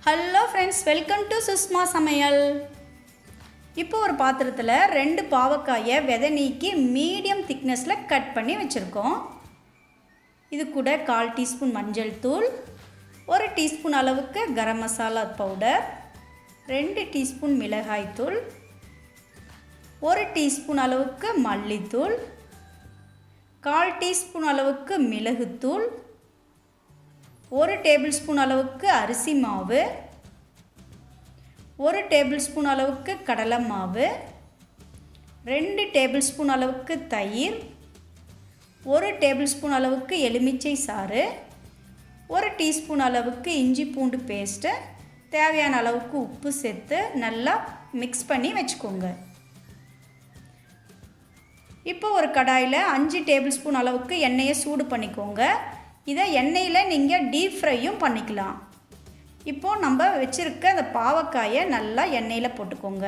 Hello friends, welcome to Sushma சமையல். இப்போ ஒரு பாத்திரத்தில் 2 பாவக்காயை விதை நீக்கி மீடியம் திக்னஸில் கட் பண்ணி வச்சுருக்கோம். இது கூட 1/4 டீஸ்பூன் மஞ்சள் தூள், 1 டீஸ்பூன் அளவுக்கு கரம் மசாலா பவுடர், 2 டீஸ்பூன் மிளகாய் தூள், 1 டீஸ்பூன் அளவுக்கு மல்லித்தூள், 1/4 டீஸ்பூன் அளவுக்கு மிளகுத்தூள், 1 டேபிள் ஸ்பூன் அளவுக்கு அரிசி மாவு, 1 டேபிள் ஸ்பூன் அளவுக்கு கடலை மாவு, 2 டேபிள் ஸ்பூன் அளவுக்கு தயிர், 1 டேபிள் ஸ்பூன் அளவுக்கு எலுமிச்சை சாறு, 1 டீஸ்பூன் அளவுக்கு இஞ்சி பூண்டு பேஸ்ட்டு, தேவையான அளவுக்கு உப்பு சேர்த்து நல்லா மிக்ஸ் பண்ணி வச்சுக்கோங்க. இப்போ ஒரு கடாயில் 5 டேபிள் ஸ்பூன் அளவுக்கு எண்ணெயை சூடு பண்ணிக்கோங்க. இதை எண்ணெயில் நீங்கள் டீப் ஃப்ரையும் பண்ணிக்கலாம். இப்போது நம்ம வச்சுருக்க அந்த பாவக்காயை நல்லா எண்ணெயில் போட்டுக்கோங்க.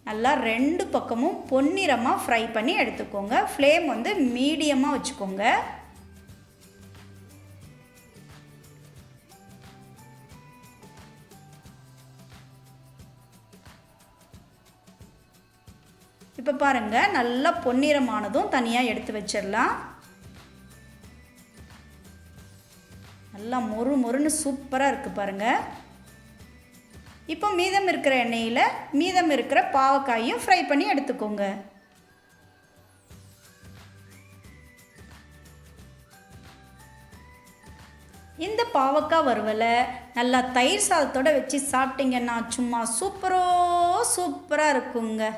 நல்லா 2 பக்கமும் பொன்னிறமாக ஃப்ரை பண்ணி எடுத்துக்கோங்க. ஃப்ளேம் வந்து மீடியமாக வச்சுக்கோங்க. இப்போ பாருங்கள், நல்லா பொன்னிறமானதும் தனியாக எடுத்து வச்சிடலாம். நல்லா மொறு மொறுன்னு சூப்பராக இருக்குது பாருங்கள். இப்போ மீதம் இருக்கிற எண்ணெயில் மீதம் இருக்கிற பாவக்காயும் ஃப்ரை பண்ணி எடுத்துக்கோங்க. இந்த பாவக்காய் வறுவலை நல்லா தயிர் சாதத்தோடு வச்சு சாப்பிட்டிங்கன்னா சும்மா சூப்பராக இருக்குங்க.